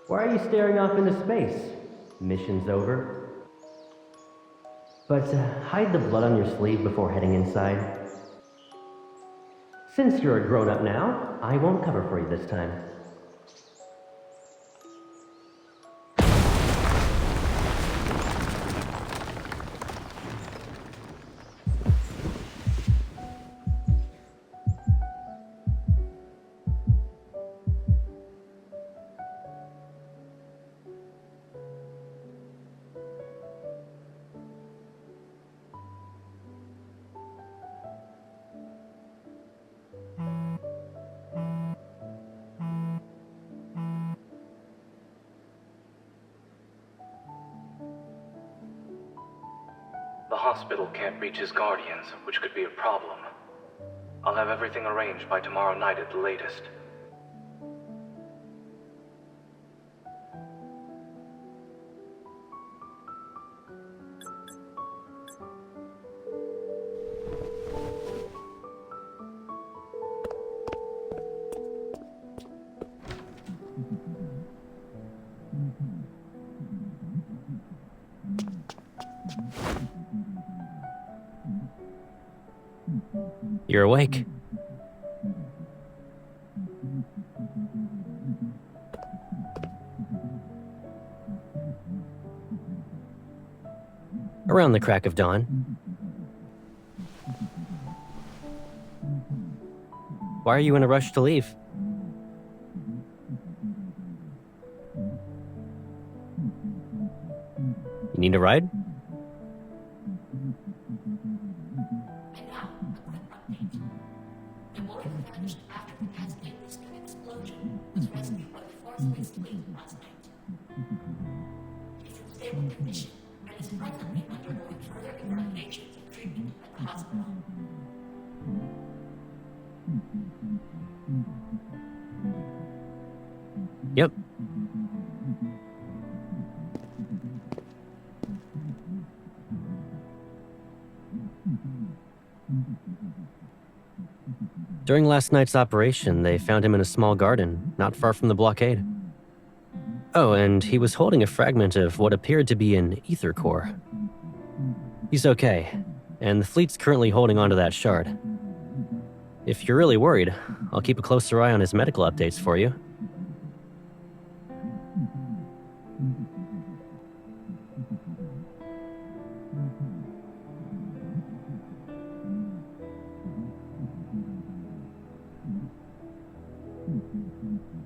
Why are you staring off into space? Mission's over. But hide the blood on your sleeve before heading inside. Since you're a grown-up now, I won't cover for you this time. The hospital can't reach his guardians, which could be a problem. I'll have everything arranged by tomorrow night at the latest. You're awake. Around the crack of dawn. Why are you in a rush to leave? You need a ride? Yep. During last night's operation, they found him in a small garden, not far from the blockade. Oh, and he was holding a fragment of what appeared to be an ether core. He's okay, and the fleet's currently holding onto that shard. If you're really worried, I'll keep a closer eye on his medical updates for you.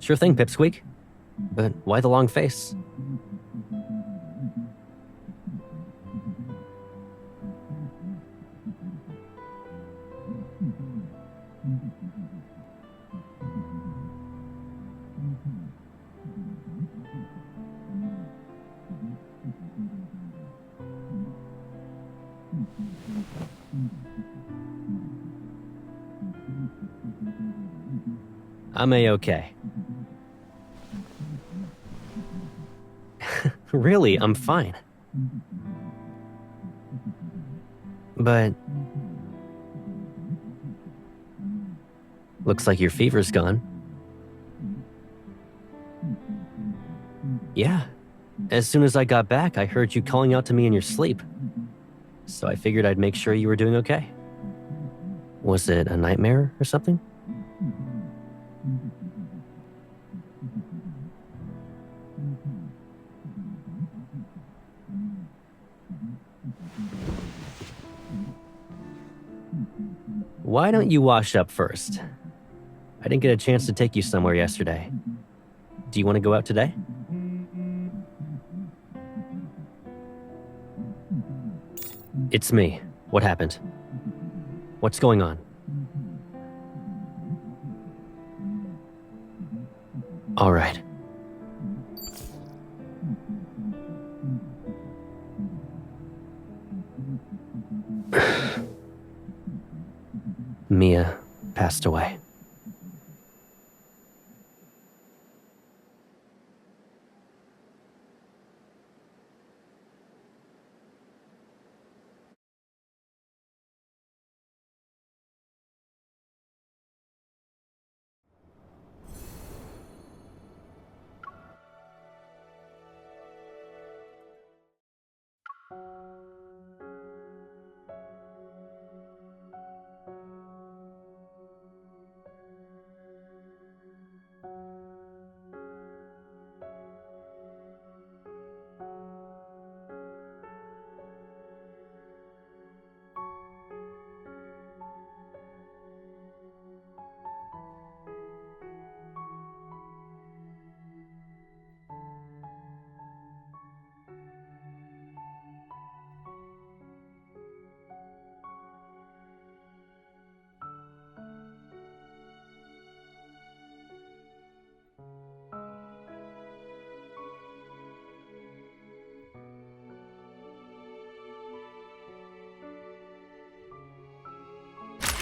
Sure thing, Pipsqueak. But why the long face? I'm A-okay. Really, I'm fine. But... looks like your fever's gone. Yeah. As soon as I got back, I heard you calling out to me in your sleep. So I figured I'd make sure you were doing okay. Was it a nightmare or something? Why don't you wash up first? I didn't get a chance to take you somewhere yesterday. Do you want to go out today? It's me. What happened? What's going on? All right. Mia passed away.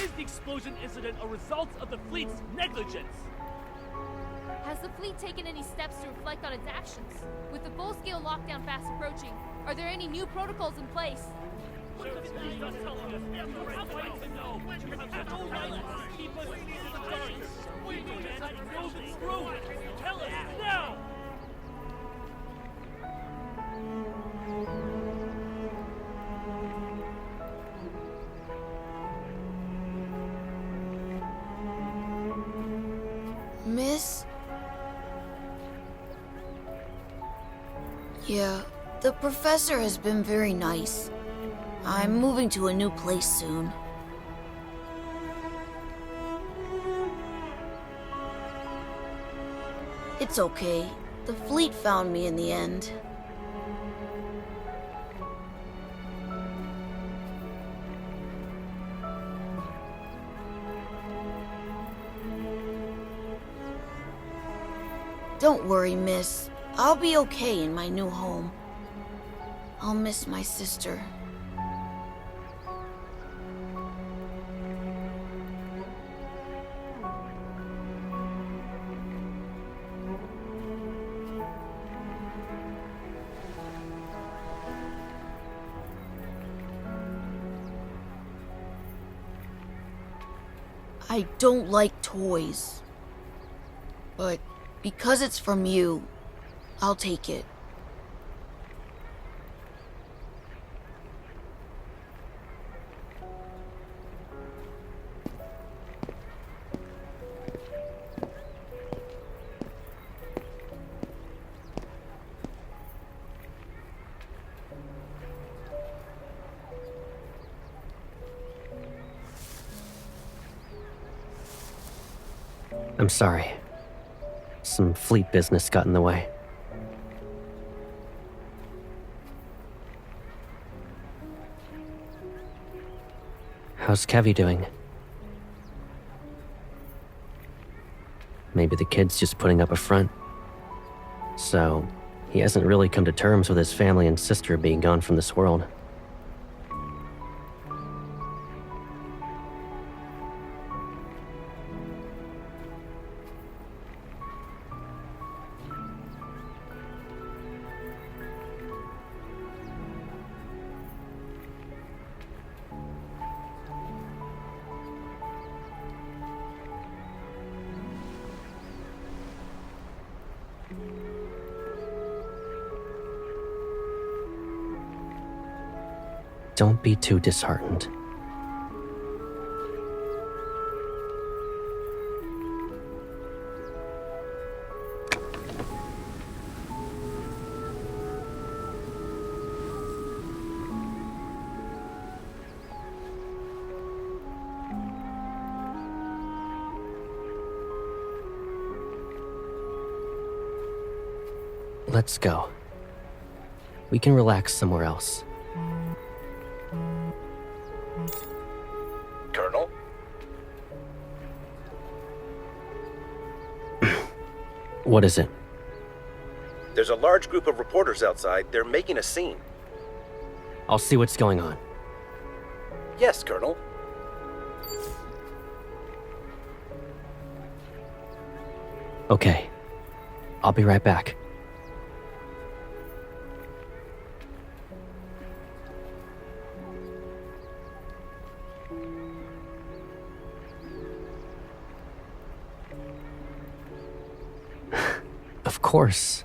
Is the explosion incident a result of the fleet's negligence? Has the fleet taken any steps to reflect on its actions? With the full-scale lockdown fast approaching, are there any new protocols in place? What is he not telling us? We're right to know. You have no right to keep us in the dark. We do not know the truth. Tell us now! Miss? Yeah, the professor has been very nice. I'm moving to a new place soon. It's okay. The fleet found me in the end. Don't worry, miss. I'll be okay in my new home. I'll miss my sister. I don't like toys. But because it's from you, I'll take it. I'm sorry. Some fleet business got in the way. How's Kevy doing? Maybe the kid's just putting up a front. So, he hasn't really come to terms with his family and sister being gone from this world. Don't be too disheartened. Let's go. We can relax somewhere else. Colonel? What is it? There's a large group of reporters outside. They're making a scene. I'll see what's going on. Yes, Colonel. Okay. I'll be right back. Of course.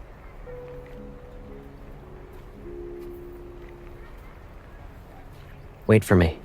Wait for me.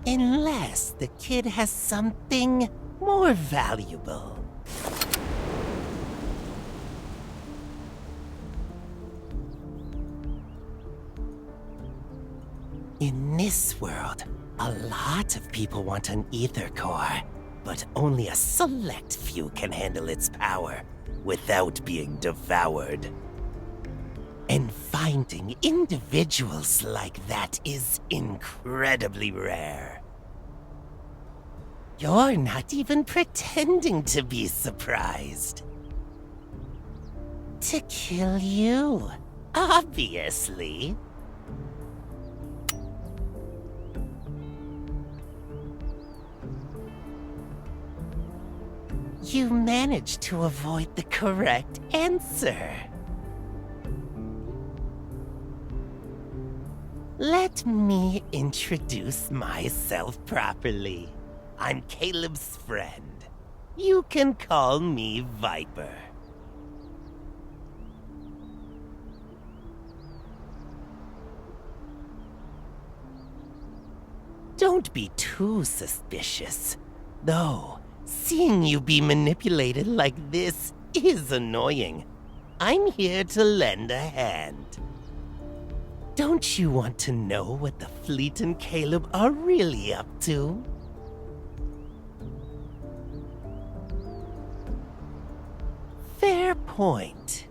Unless the kid has something more valuable. In this world, a lot of people want an ether core, but only a select few can handle its power without being devoured. And finding individuals like that is incredibly rare. You're not even pretending to be surprised. To kill you, obviously. You managed to avoid the correct answer. Let me introduce myself properly. I'm Caleb's friend. You can call me Viper. Don't be too suspicious. Though, seeing you be manipulated like this is annoying. I'm here to lend a hand. Don't you want to know what the fleet and Caleb are really up to? Fair point.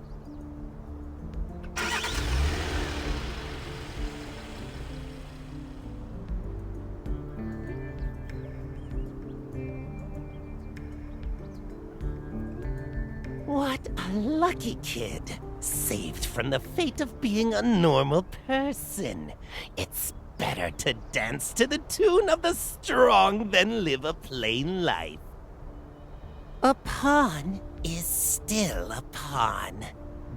What a lucky kid. Saved from the fate of being a normal person. It's better to dance to the tune of the strong than live a plain life. A pawn is still a pawn,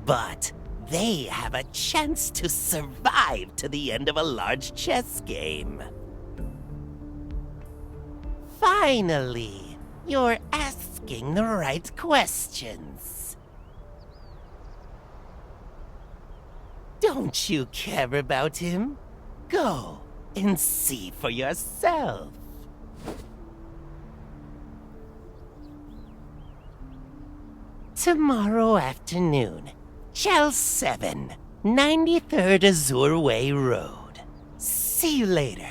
but they have a chance to survive to the end of a large chess game. Finally, you're asking the right questions. Don't you care about him? Go and see for yourself. Tomorrow afternoon, Chel 7, 93rd Azure Way Road. See you later.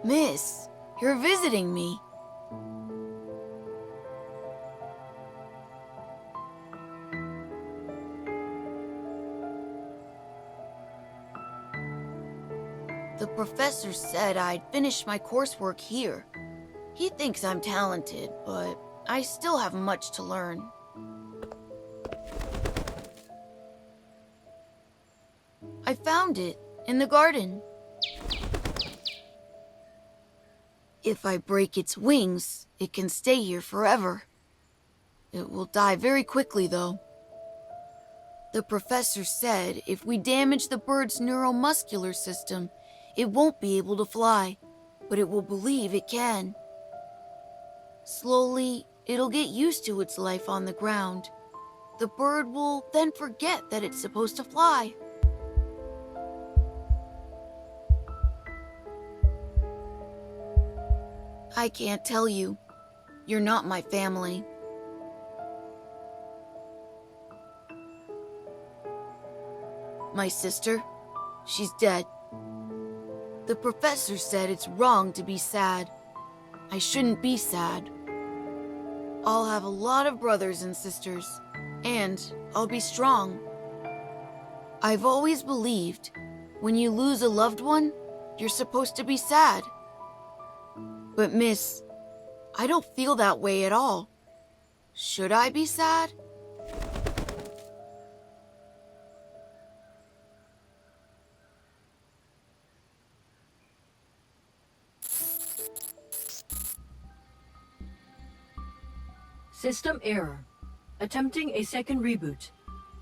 Miss, you're visiting me. The professor said I'd finish my coursework here. He thinks I'm talented, but I still have much to learn. I found it in the garden. If I break its wings, it can stay here forever. It will die very quickly, though. The professor said if we damage the bird's neuromuscular system, it won't be able to fly, but it will believe it can. Slowly, it'll get used to its life on the ground. The bird will then forget that it's supposed to fly. I can't tell you. You're not my family. My sister, she's dead. The professor said it's wrong to be sad. I shouldn't be sad. I'll have a lot of brothers and sisters, and I'll be strong. I've always believed when you lose a loved one, you're supposed to be sad. But miss, I don't feel that way at all. Should I be sad? System error. Attempting a second reboot.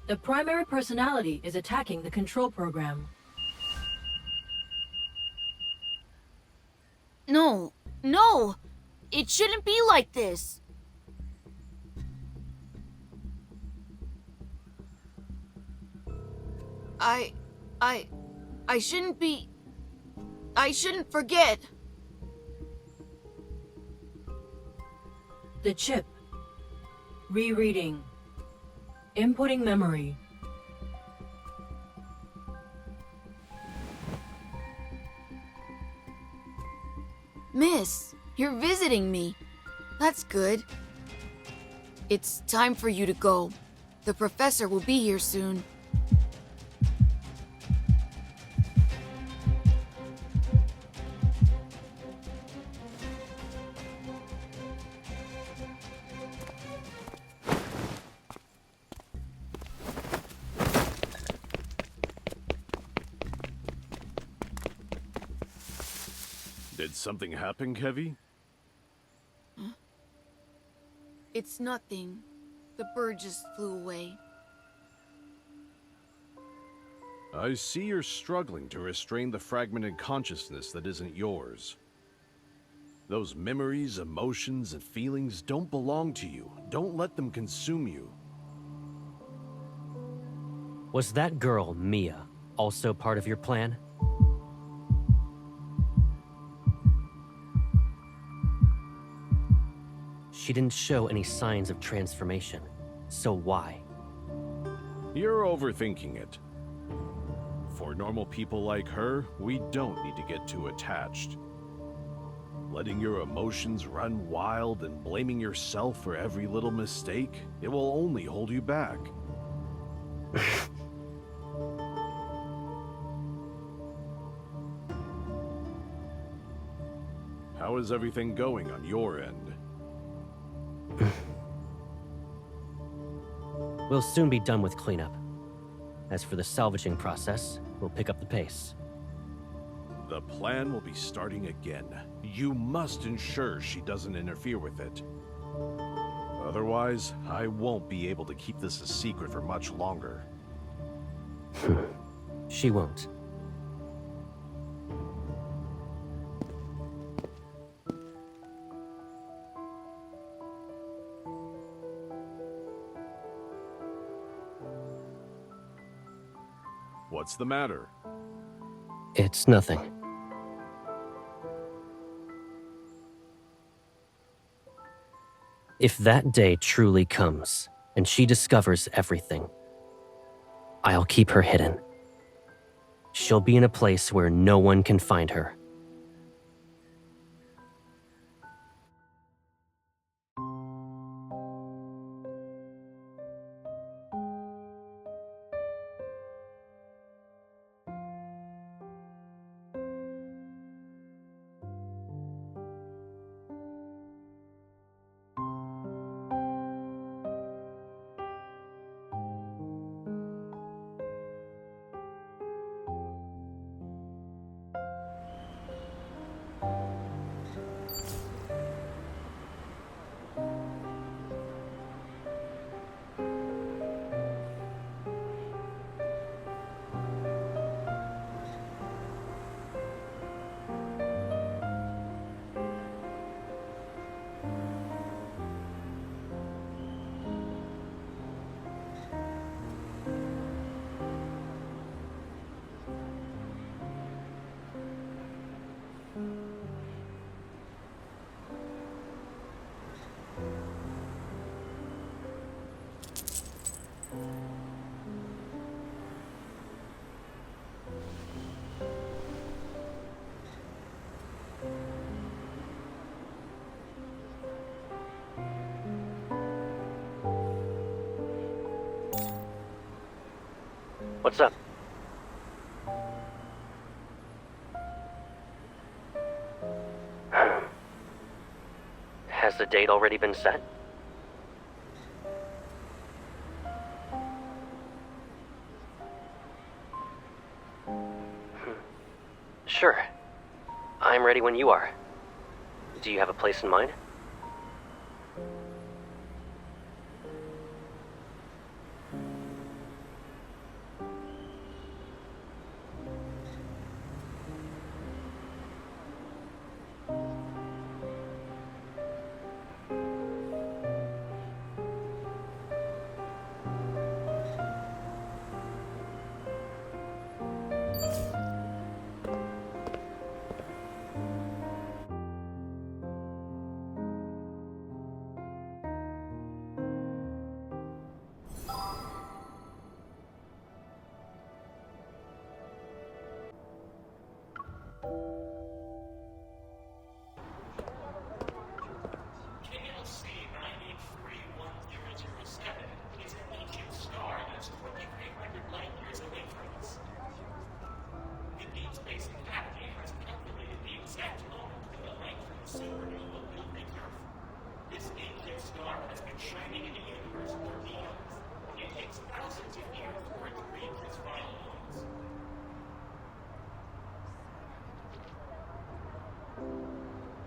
The primary personality is attacking the control program. No, no! It shouldn't be like this! I shouldn't be... I shouldn't forget. The chip. Rereading. Inputting memory. Miss, you're visiting me. That's good. It's time for you to go. The professor will be here soon. Did something happen, Kevy? It's nothing. The bird just flew away. I see you're struggling to restrain the fragmented consciousness that isn't yours. Those memories, emotions, and feelings don't belong to you. Don't let them consume you. Was that girl, Mia, also part of your plan? She didn't show any signs of transformation, so why? You're overthinking it. For normal people like her, we don't need to get too attached. Letting your emotions run wild and blaming yourself for every little mistake, it will only hold you back. How is everything going on your end? We'll soon be done with cleanup. As for the salvaging process, we'll pick up the pace. The plan will be starting again. You must ensure she doesn't interfere with it. Otherwise, I won't be able to keep this a secret for much longer. She won't. What's the matter? It's nothing. If that day truly comes, and she discovers everything, I'll keep her hidden. She'll be in a place where no one can find her. What's up? the date already been set? Sure. I'm ready when you are. Do you have a place in mind?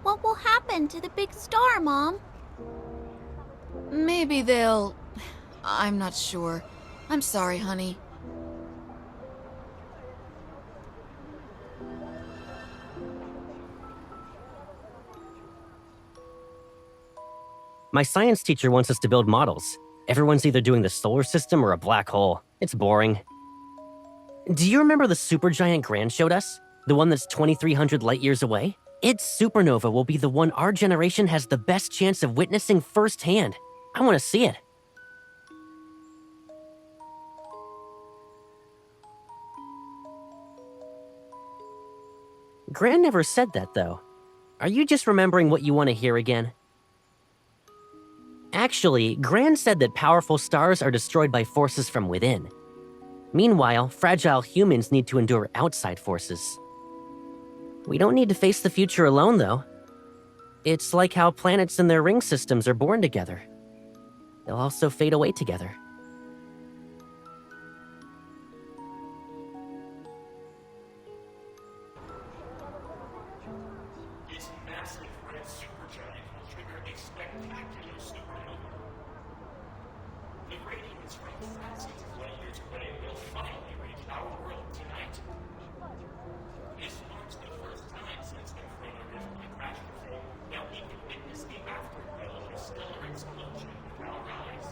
What will happen to the big star, Mom? Maybe they'll... I'm not sure. I'm sorry, honey. My science teacher wants us to build models. Everyone's either doing the solar system or a black hole. It's boring. Do you remember the supergiant Gran showed us? The one that's 2,300 light years away? Its supernova will be the one our generation has the best chance of witnessing firsthand. I want to see it. Gran never said that, though. Are you just remembering what you want to hear again? Actually, Gran said that powerful stars are destroyed by forces from within. Meanwhile, fragile humans need to endure outside forces. We don't need to face the future alone, though. It's like how planets and their ring systems are born together. They'll also fade away together. This massive red supergiant will trigger a spectacular supernova. The radiance from thousands of light years away will finally reach our world tonight. This marks the first time since the chrono-rift crash before that we can witness the afterglow of a stellar explosion with our eyes.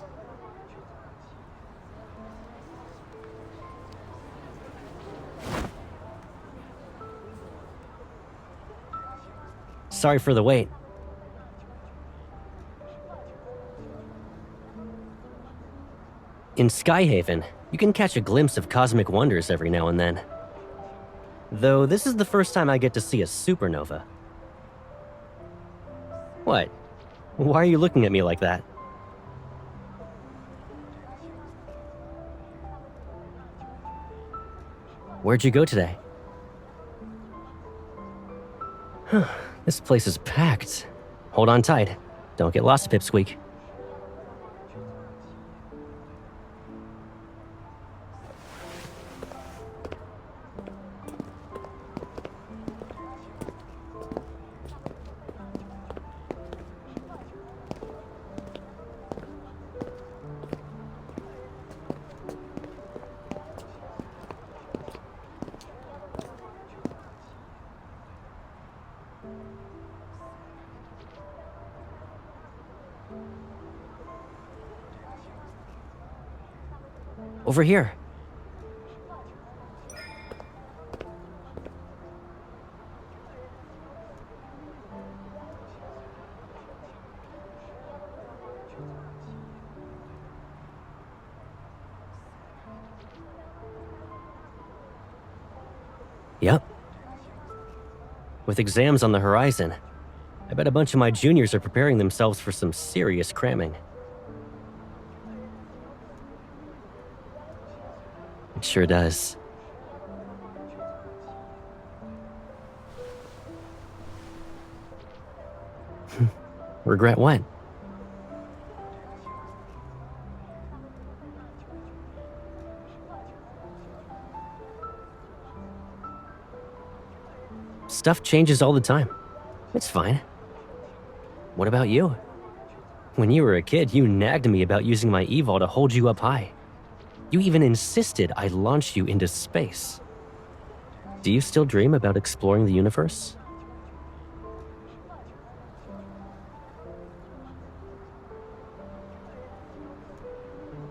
Sorry for the wait. In Skyhaven, you can catch a glimpse of cosmic wonders every now and then. Though this is the first time I get to see a supernova. What? Why are you looking at me like that? Where'd you go today? This place is packed. Hold on tight. Don't get lost, Pipsqueak. Over here. Yep. With exams on the horizon, I bet a bunch of my juniors are preparing themselves for some serious cramming. It sure does. Regret what? Stuff changes all the time. It's fine. What about you? When you were a kid, you nagged me about using my evol to hold you up high. You even insisted I launch you into space. Do you still dream about exploring the universe?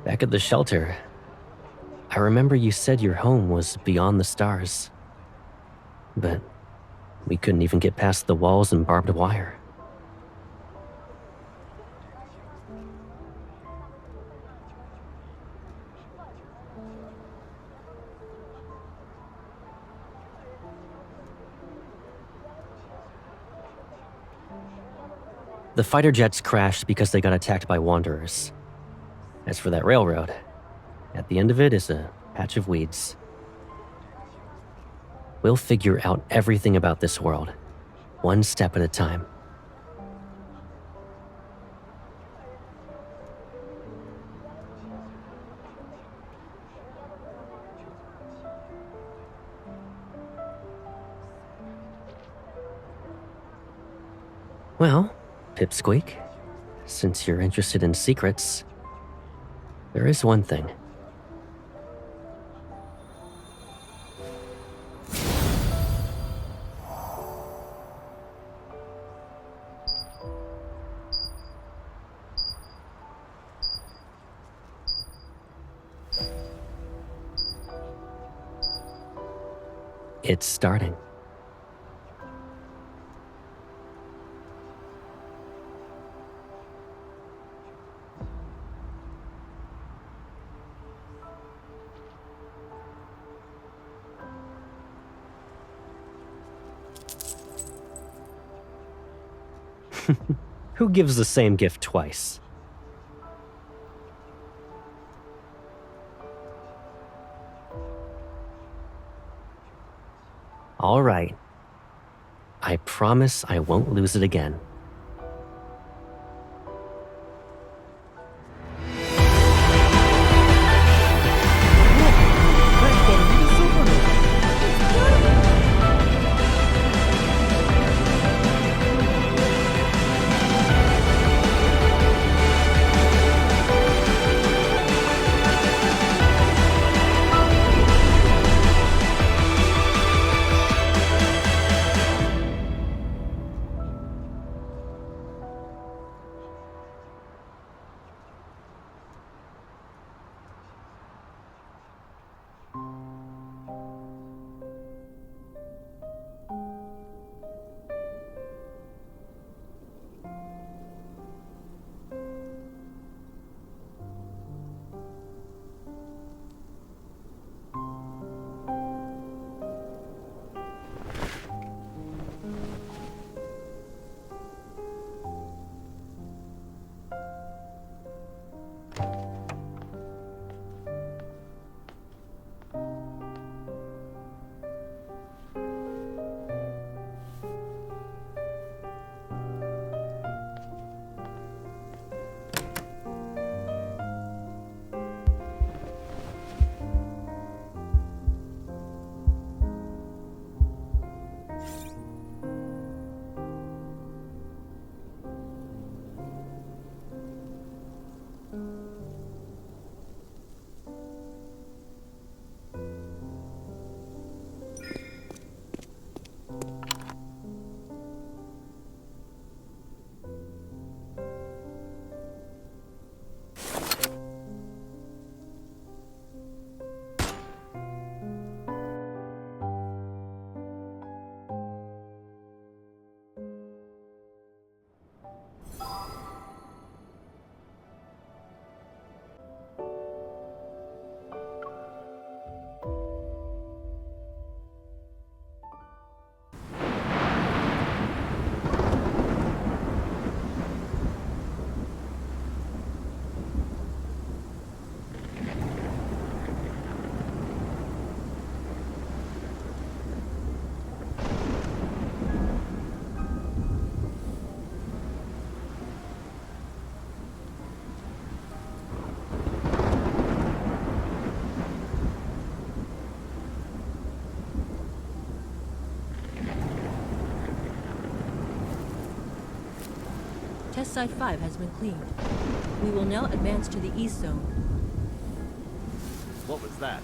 Back at the shelter, I remember you said your home was beyond the stars. But we couldn't even get past the walls and barbed wire. The fighter jets crashed because they got attacked by wanderers. As for that railroad, at the end of it is a patch of weeds. We'll figure out everything about this world, one step at a time. Well, Pipsqueak, since you're interested in secrets, there is one thing. It's starting. Who gives the same gift twice? All right. I promise I won't lose it again. Site-5 has been cleaned. We will now advance to the East Zone. What was that?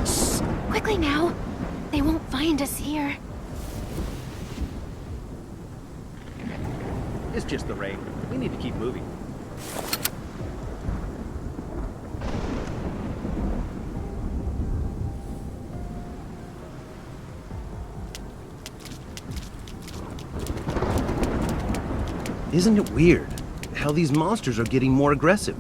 Shh! Quickly now! They won't find us here. It's just the rain. We need to keep moving. Isn't it weird how these monsters are getting more aggressive?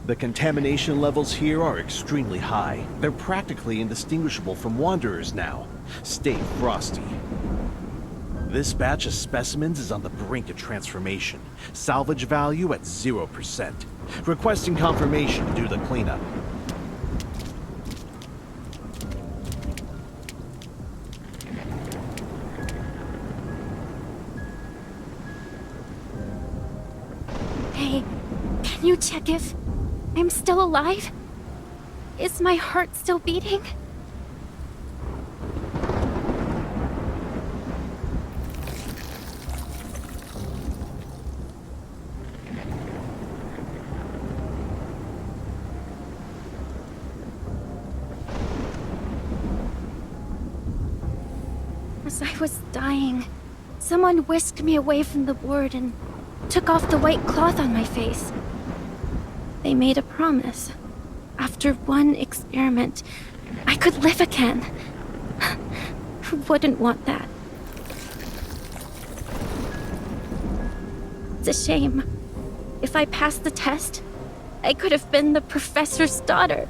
The contamination levels here are extremely high. They're practically indistinguishable from wanderers now. Stay frosty. This batch of specimens is on the brink of transformation. Salvage value at 0%. Requesting confirmation to do the cleanup. Hey, can you check if I'm still alive? Is my heart still beating? As I was dying, someone whisked me away from the ward and took off the white cloth on my face. They made a promise. After one experiment, I could live again. Who wouldn't want that? It's a shame. If I passed the test, I could have been the professor's daughter.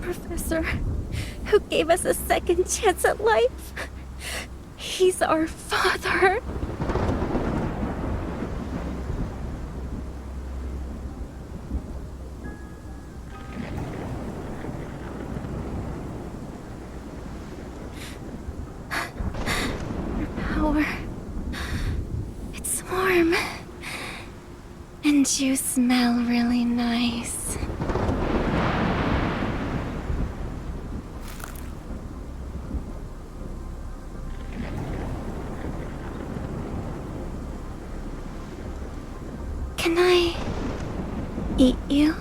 Professor, who gave us a second chance at life. He's our father. Your power. It's warm. And you smell really nice. Can I eat you?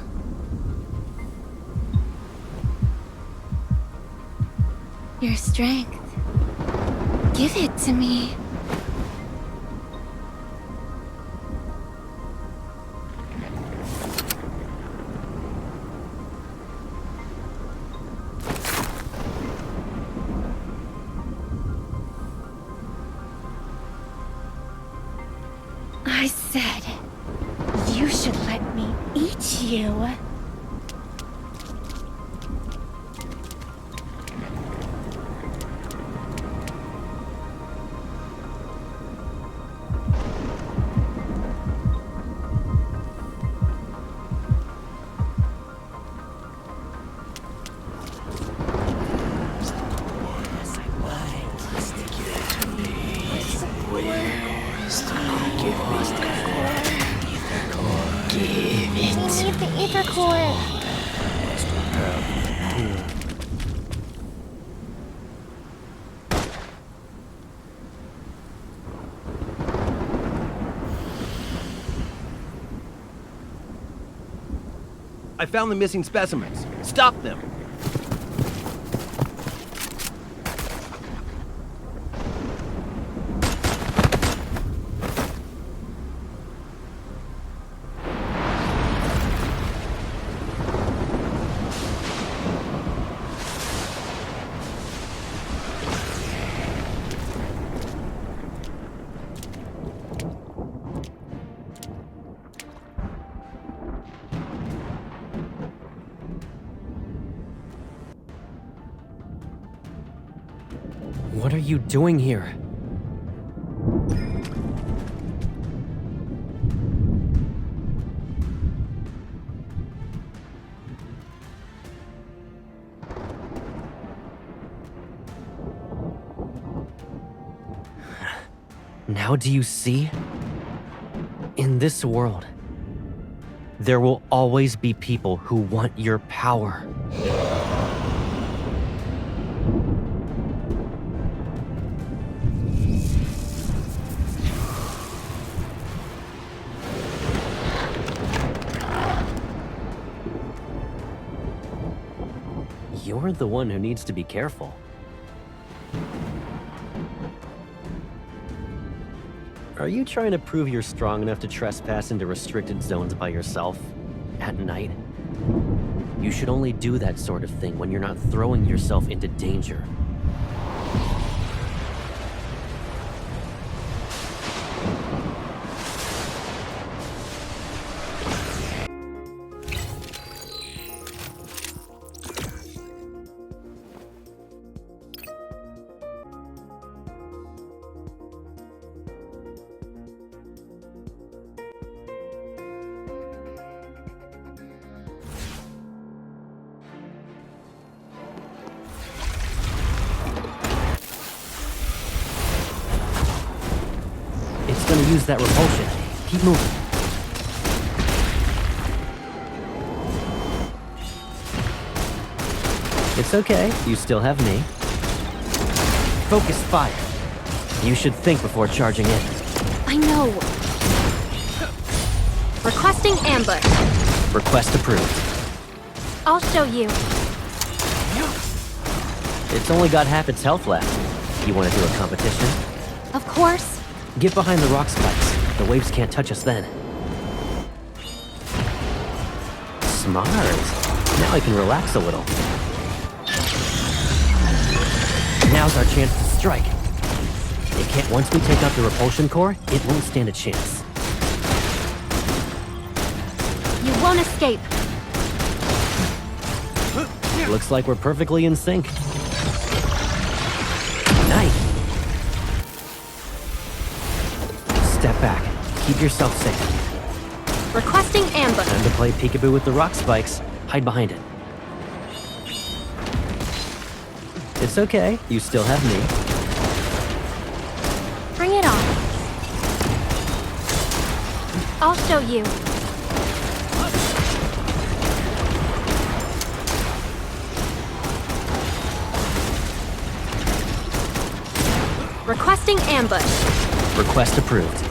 Your strength. Give it to me. I said, you should let me eat you. I found the missing specimens. Stop them! What are you doing here? Now do you see? In this world, there will always be people who want your power. You're the one who needs to be careful. Are you trying to prove you're strong enough to trespass into restricted zones by yourself? At night? You should only do that sort of thing when you're not throwing yourself into danger. It's gonna use that repulsion. Keep moving. It's okay, you still have me. Focus fire. You should think before charging in. I know. Requesting ambush. Request approved. I'll show you. It's only got half its health left. You want to do a competition? Of course. Get behind the rock spikes. The waves can't touch us then. Smart. Now I can relax a little. Now's our chance to strike. It can't. Once we take out the repulsion core, it won't stand a chance. You won't escape. Looks like we're perfectly in sync. Nice. Step back. Keep yourself safe. Requesting ambush. Time to play peekaboo with the rock spikes. Hide behind it. It's okay. You still have me. Bring it on. I'll show you. Requesting ambush. Request approved.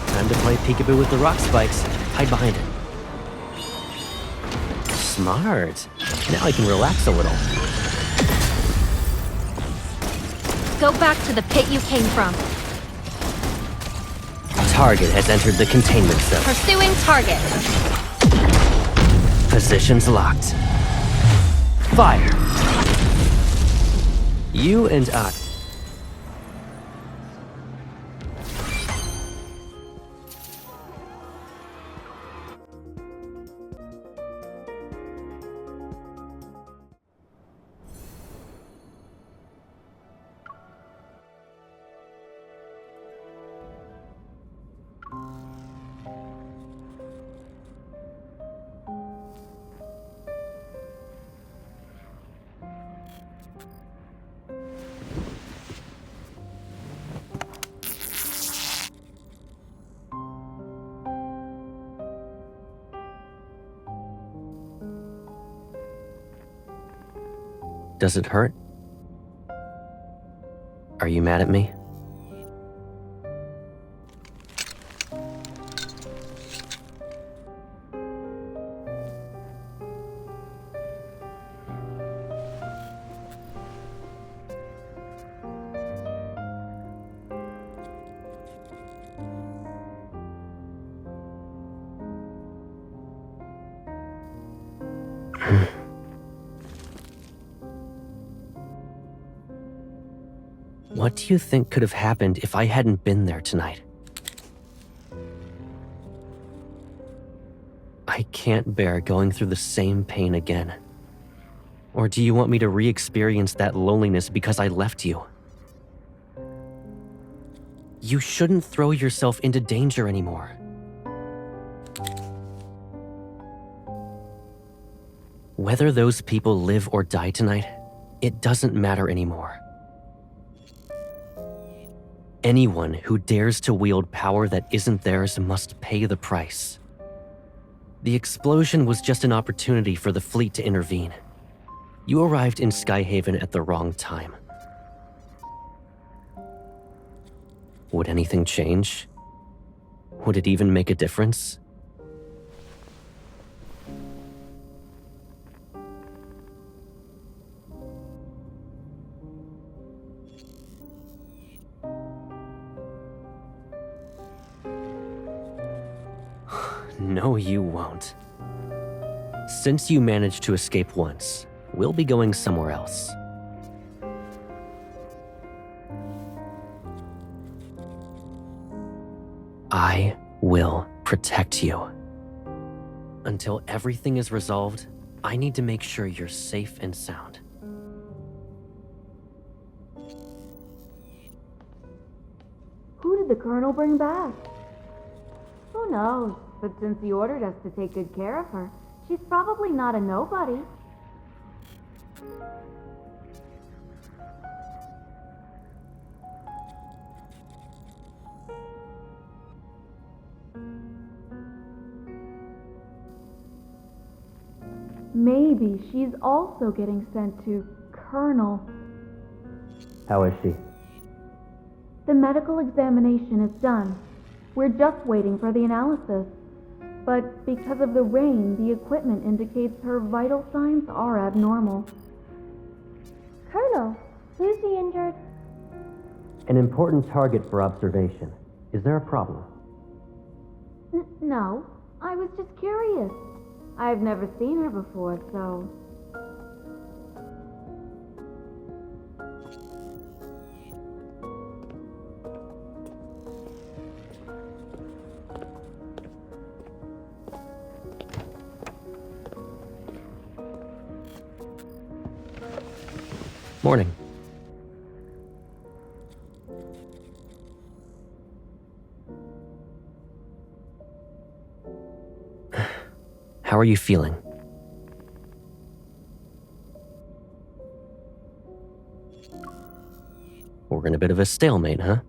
Time to play peekaboo with the rock spikes. Hide behind it. Smart. Now I can relax a little. Go back to the pit you came from. Target has entered the containment zone. Pursuing target. Positions locked. Fire. You and I. Does it hurt? Are you mad at me? What do you think could have happened if I hadn't been there tonight? I can't bear going through the same pain again. Or do you want me to re-experience that loneliness because I left you? You shouldn't throw yourself into danger anymore. Whether those people live or die tonight, it doesn't matter anymore. Anyone who dares to wield power that isn't theirs must pay the price. The explosion was just an opportunity for the fleet to intervene. You arrived in Skyhaven at the wrong time. Would anything change? Would it even make a difference? No, you won't. Since you managed to escape once, we'll be going somewhere else. I will protect you. Until everything is resolved, I need to make sure you're safe and sound. Who did the Colonel bring back? Who knows? But since he ordered us to take good care of her, she's probably not a nobody. Maybe she's also getting sent to Colonel. How is she? The medical examination is done. We're just waiting for the analysis. But because of the rain, the equipment indicates her vital signs are abnormal. Colonel, who's the injured? An important target for observation. Is there a problem? No, I was just curious. I've never seen her before, so... Morning. How are you feeling? We're in a bit of a stalemate, huh?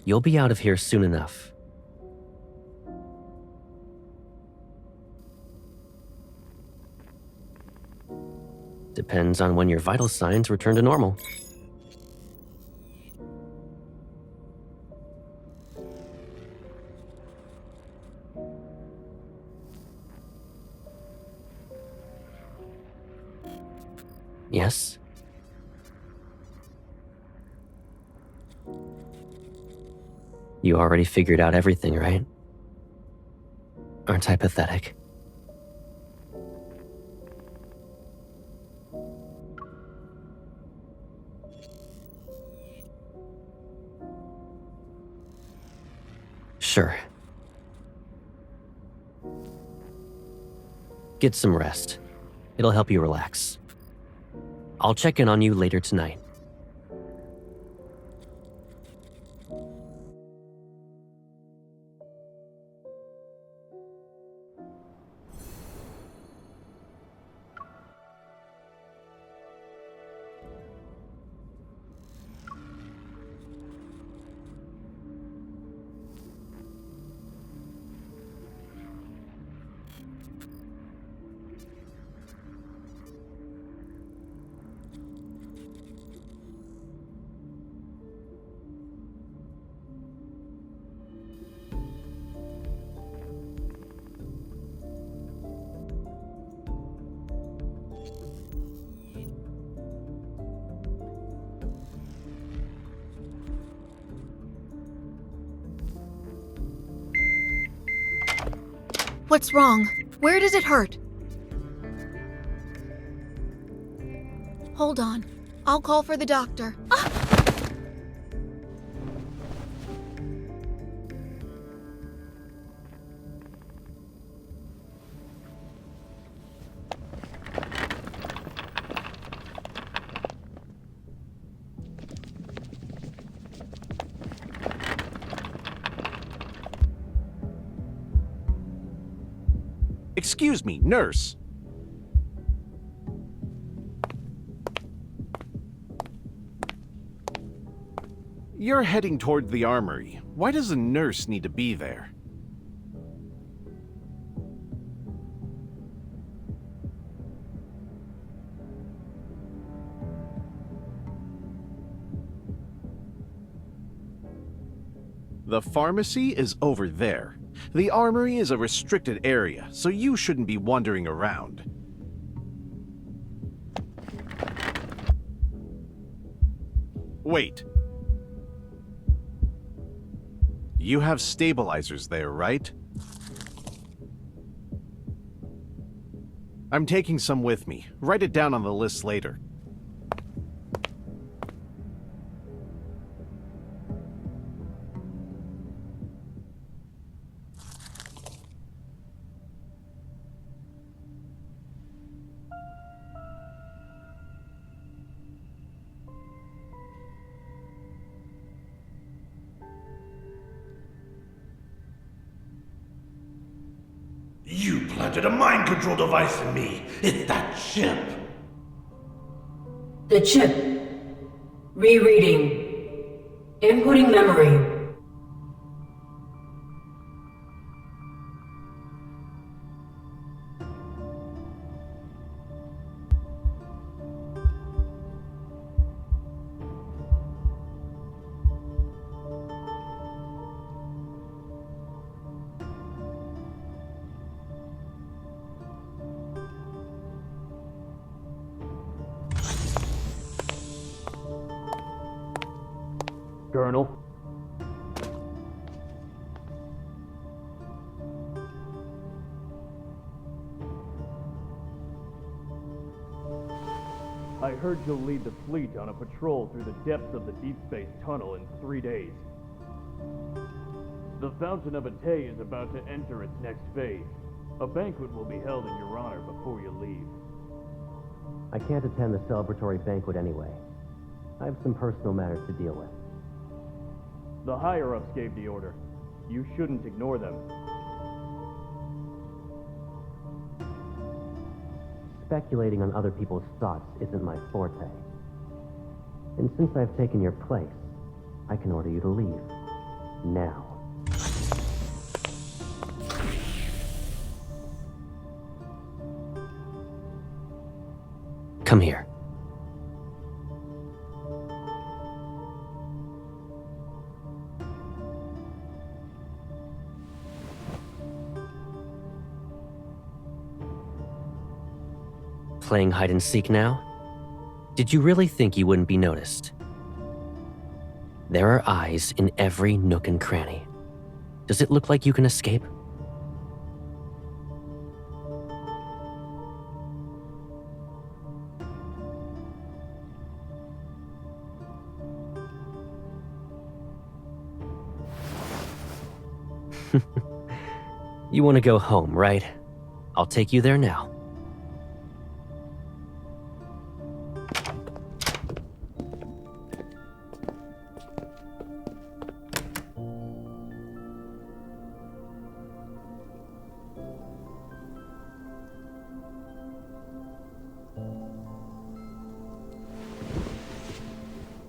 You'll be out of here soon enough. Depends on when your vital signs return to normal. Yes? You already figured out everything, right? Aren't I pathetic? Sure. Get some rest. It'll help you relax. I'll check in on you later tonight. What's wrong? Where does it hurt? Hold on. I'll call for the doctor. Ah! Excuse me, nurse. You're heading toward the armory. Why does a nurse need to be there? The pharmacy is over there. The armory is a restricted area, so you shouldn't be wandering around. Wait. You have stabilizers there, right? I'm taking some with me. Write it down on the list later. You planted a mind control device in me. It's that chip. The chip. Rereading. Inputting memory. Colonel? I heard you'll lead the fleet on a patrol through the depths of the Deepspace tunnel in 3 days. The Fountain of Atay is about to enter its next phase. A banquet will be held in your honor before you leave. I can't attend the celebratory banquet anyway. I have some personal matters to deal with. The higher-ups gave the order. You shouldn't ignore them. Speculating on other people's thoughts isn't my forte. And since I've taken your place, I can order you to leave. Now. Come here. Playing hide and seek now? Did you really think you wouldn't be noticed? There are eyes in every nook and cranny. Does it look like you can escape? You want to go home, right? I'll take you there now.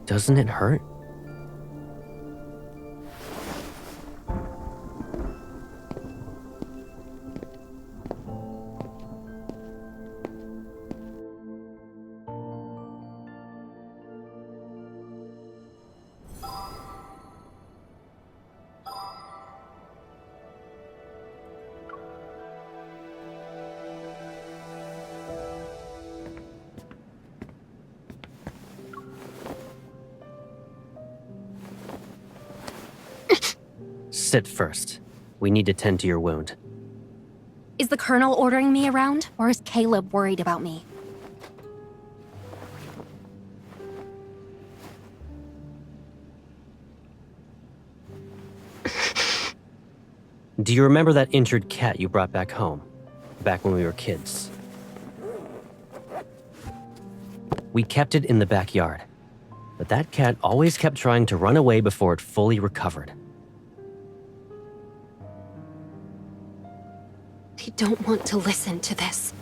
Doesn't it hurt? Sit first. We need to tend to your wound. Is the Colonel ordering me around, or is Caleb worried about me? Do you remember that injured cat you brought back home? Back when we were kids? We kept it in the backyard. But that cat always kept trying to run away before it fully recovered. I don't want to listen to this.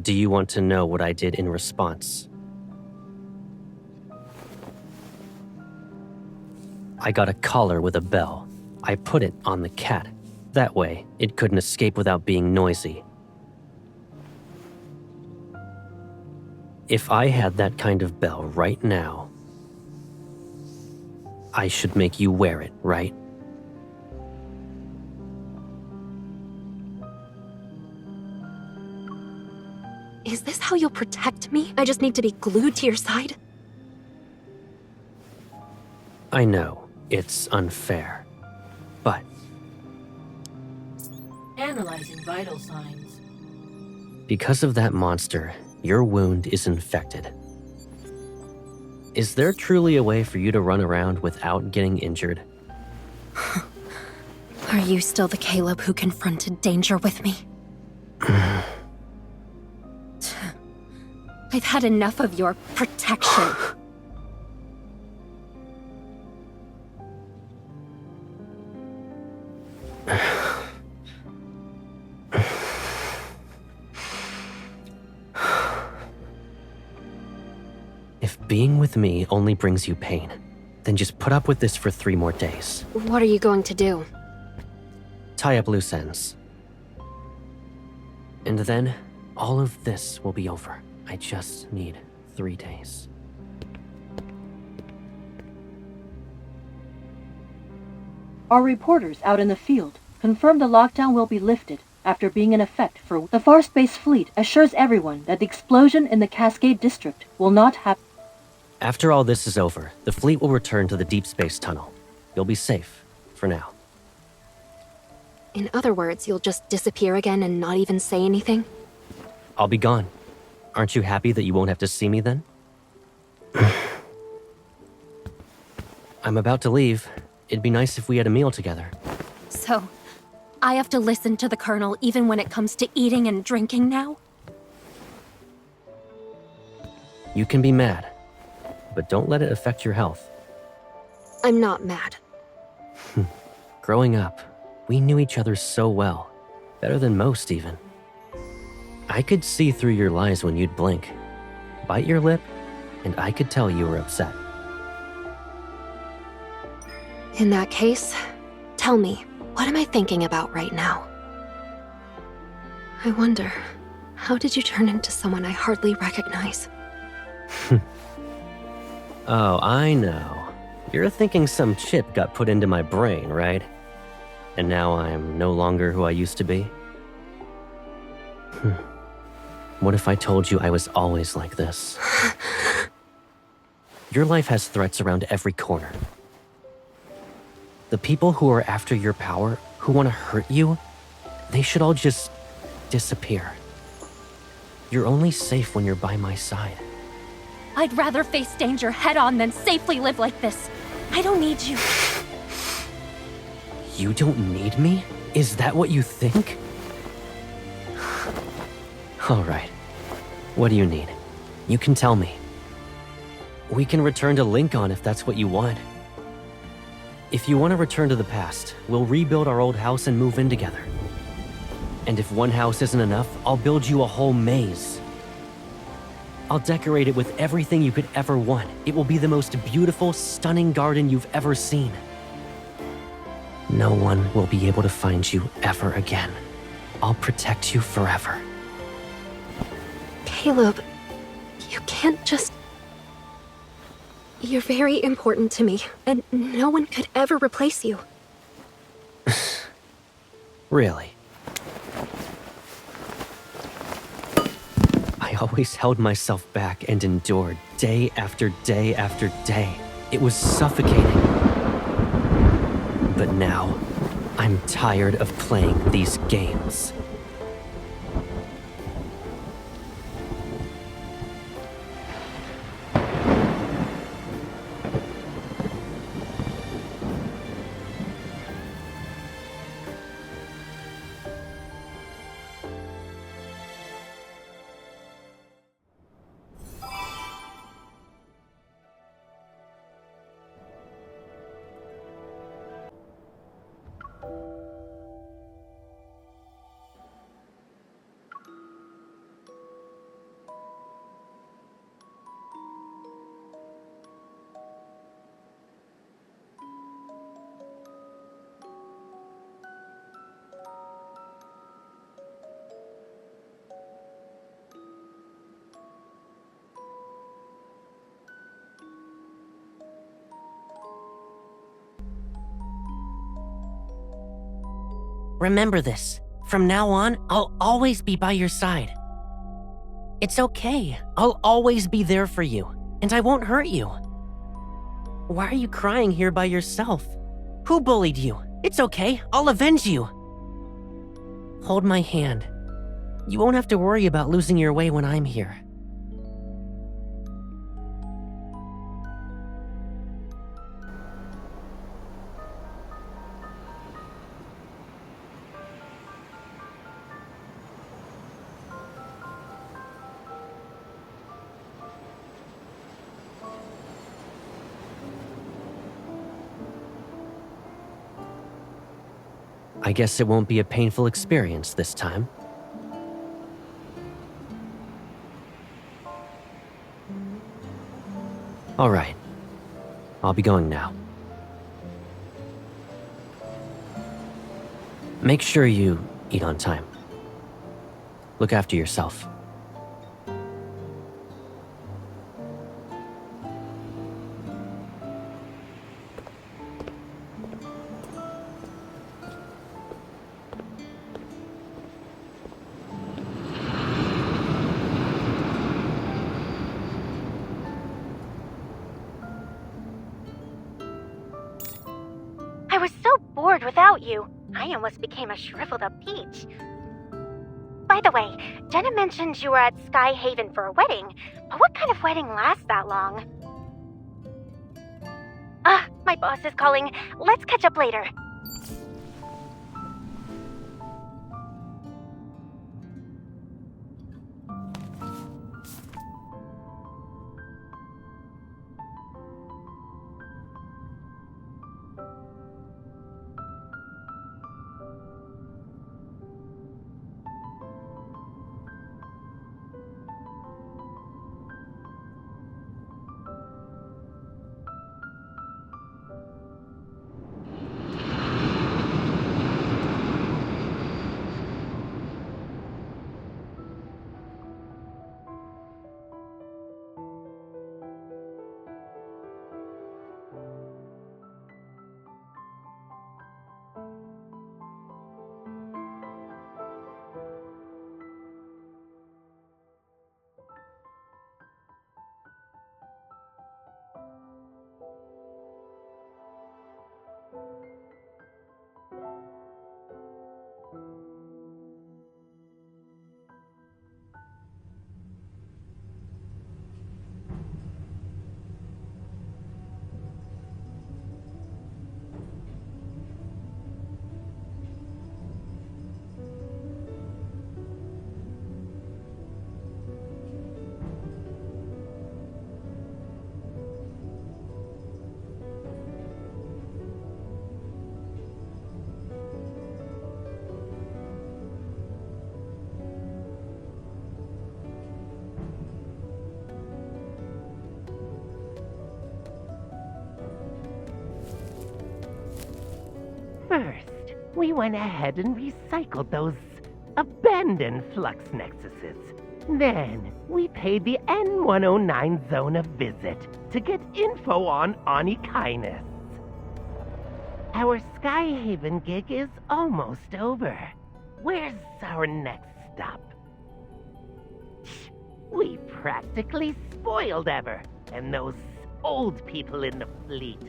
Do you want to know what I did in response? I got a collar with a bell. I put it on the cat. That way, it couldn't escape without being noisy. If I had that kind of bell right now, I should make you wear it, right? Is this how you'll protect me? I just need to be glued to your side? I know, it's unfair, but Analyzing vital signs. because of that monster, your wound is infected. Is there truly a way for you to run around without getting injured? Are you still the Caleb who confronted danger with me? I've had enough of your protection. If being with me only brings you pain, then just put up with this for 3 more days. What are you going to do? Tie up loose ends. And then, all of this will be over. I just need 3 days. Our reporters out in the field confirm the lockdown will be lifted after being in effect for the Far Space Fleet assures everyone that the explosion in the Cascade District will not happen. After all this is over, the fleet will return to the Deepspace tunnel. You'll be safe, for now. In other words, you'll just disappear again and not even say anything? I'll be gone. Aren't you happy that you won't have to see me then? I'm about to leave. It'd be nice if we had a meal together. So, I have to listen to the Colonel even when it comes to eating and drinking now? You can be mad, but don't let it affect your health. I'm not mad. Growing up, we knew each other so well. Better than most, even. I could see through your lies when you'd blink. Bite your lip, and I could tell you were upset. In that case, tell me, what am I thinking about right now? I wonder, how did you turn into someone I hardly recognize? Oh, I know. You're thinking some chip got put into my brain, right? And now I'm no longer who I used to be? What if I told you I was always like this? Your life has threats around every corner. The people who are after your power, who want to hurt you, they should all just disappear. You're only safe when you're by my side. I'd rather face danger head-on than safely live like this. I don't need you. You don't need me? Is that what you think? All right. What do you need? You can tell me. We can return to Lincoln if that's what you want. If you want to return to the past, we'll rebuild our old house and move in together. And if one house isn't enough, I'll build you a whole maze. I'll decorate it with everything you could ever want. It will be the most beautiful, stunning garden you've ever seen. No one will be able to find you ever again. I'll protect you forever. Caleb, you can't just... You're very important to me, and no one could ever replace you. Really? I always held myself back and endured day after day after day. It was suffocating. But now, I'm tired of playing these games. Remember this. From now on, I'll always be by your side. It's okay. I'll always be there for you, and I won't hurt you. Why are you crying here by yourself? Who bullied you? It's okay. I'll avenge you. Hold my hand. You won't have to worry about losing your way when I'm here. I guess it won't be a painful experience this time. All right. I'll be going now. Make sure you eat on time. Look after yourself. I was so bored without you. I almost became a shriveled up peach. By the way, Jenna mentioned you were at Sky Haven for a wedding, but what kind of wedding lasts that long? My boss is calling. Let's catch up later. First, we went ahead and recycled those abandoned flux nexuses. Then, we paid the N109 zone a visit to get info on Onikinus. Our Skyhaven gig is almost over. Where's our next stop? We practically spoiled Ever, and those old people in the fleet.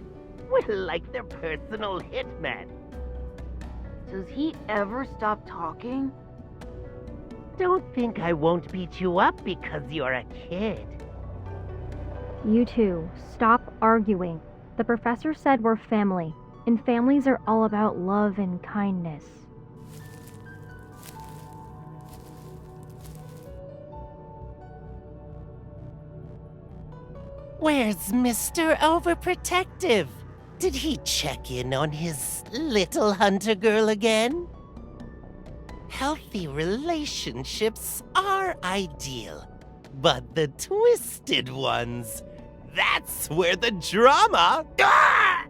We're like their personal hitmen. Does he ever stop talking? Don't think I won't beat you up because you're a kid. You two, stop arguing. The professor said we're family, and families are all about love and kindness. Where's Mr. Overprotective? Did he check in on his little hunter girl again? Healthy relationships are ideal, but the twisted ones, that's where the drama... Ah!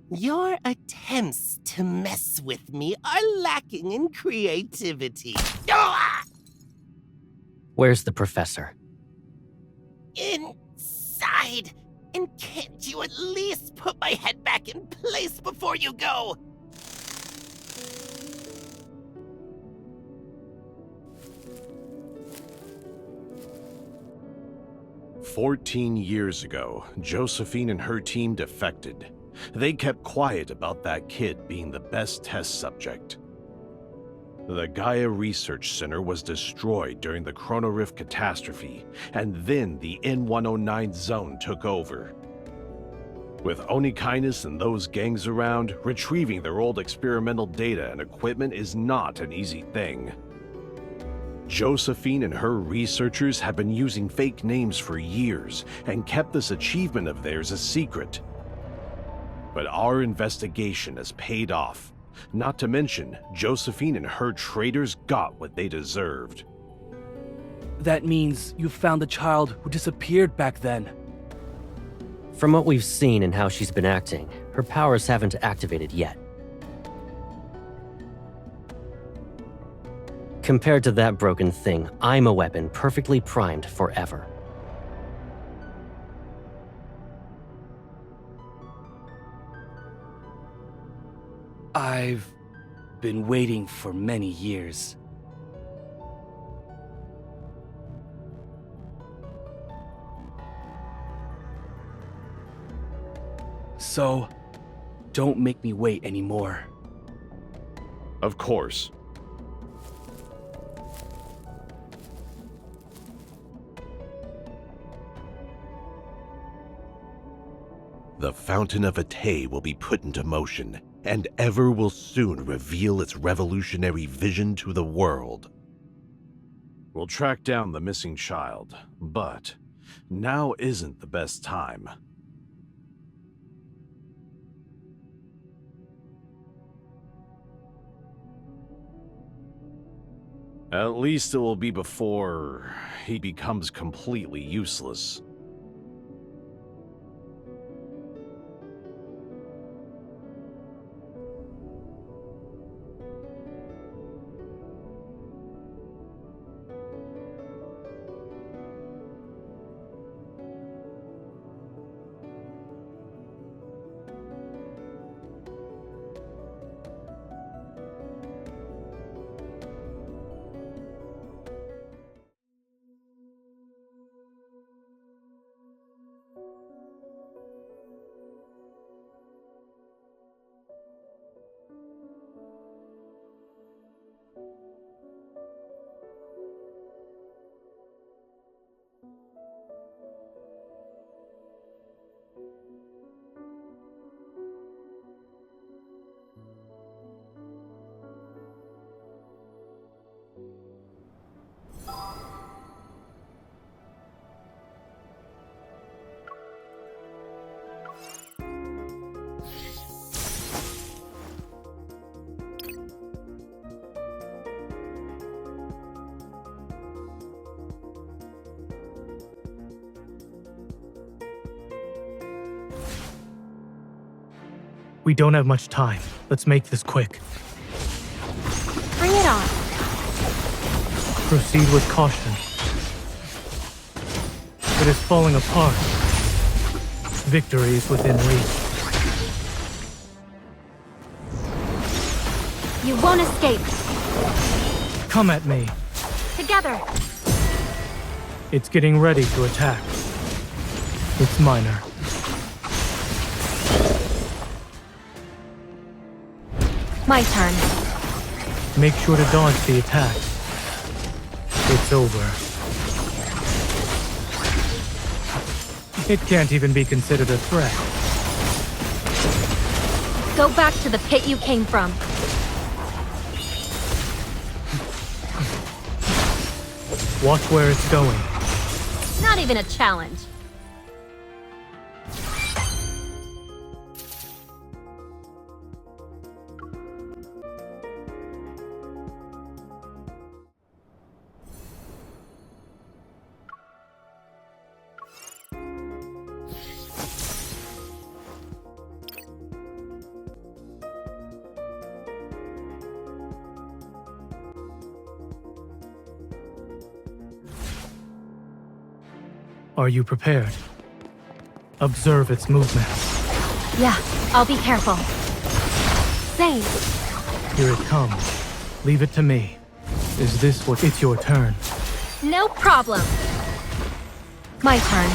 Your attempts to mess with me are lacking in creativity. Ah! Where's the professor? Inside. you at least put my head back in place before you go? 14 years ago, Josephine and her team defected. They kept quiet about that kid being the best test subject. The Gaia Research Center was destroyed during the Chrono Rift catastrophe, and then the N109 zone took over. With Onikinus and those gangs around, retrieving their old experimental data and equipment is not an easy thing. Josephine and her researchers have been using fake names for years and kept this achievement of theirs a secret. But our investigation has paid off. Not to mention, Josephine and her traitors got what they deserved. That means you found the child who disappeared back then. From what we've seen and how she's been acting, her powers haven't activated yet. Compared to that broken thing, I'm a weapon perfectly primed forever. I've been waiting for many years. So, don't make me wait anymore. Of course. The Fountain of Atay will be put into motion, and Ever will soon reveal its revolutionary vision to the world. We'll track down the missing child, but now isn't the best time. At least it will be before he becomes completely useless. We don't have much time. Let's make this quick. Bring it on. Proceed with caution. It is falling apart. Victory is within reach. You won't escape. Come at me. Together. It's getting ready to attack. It's minor. My turn. Make sure to dodge the attack. It's over. It can't even be considered a threat. Go back to the pit you came from. Watch where it's going. Not even a challenge. Are you prepared? Observe its movements. Yeah, I'll be careful. Same. Here it comes. Leave it to me. Is this what... It's your turn. No problem. My turn.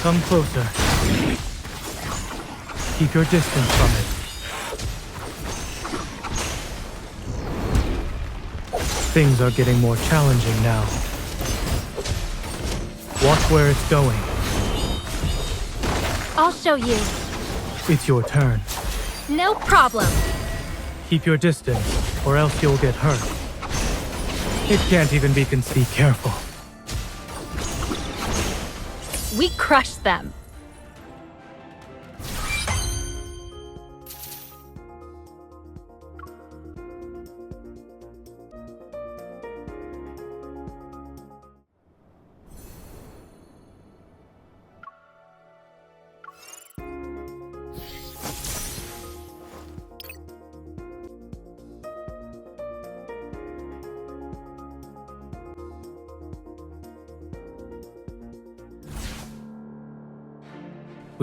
Come closer. Keep your distance from it. Things are getting more challenging now. Watch where it's going. I'll show you. It's your turn. No problem. Keep your distance, or else you'll get hurt. It can't even be Be careful. We crushed them.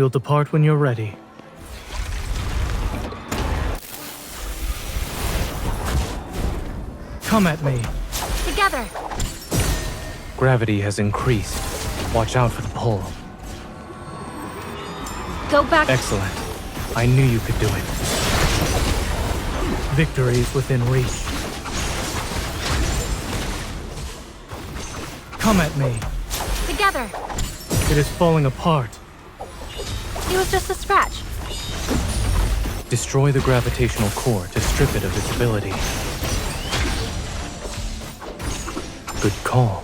We'll depart when you're ready. Come at me. Together. Gravity has increased. Watch out for the pull. Go back. Excellent. I knew you could do it. Victory is within reach. Come at me. Together. It is falling apart. It was just a scratch. Destroy the gravitational core to strip it of its ability. Good call.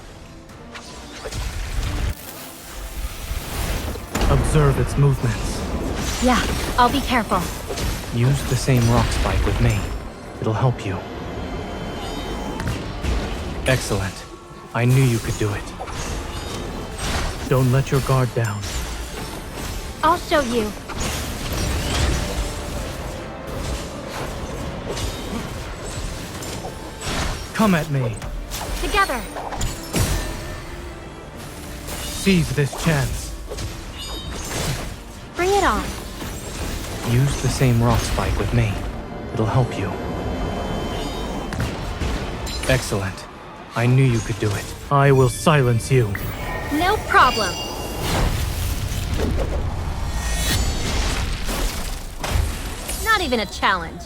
Observe its movements. Yeah, I'll be careful. Use the same rock spike with me. It'll help you. Excellent. I knew you could do it. Don't let your guard down. I'll show you. Come at me. Together. Seize this chance. Bring it on. Use the same rock spike with me. It'll help you. Excellent. I knew you could do it. I will silence you. No problem. Not even a challenge.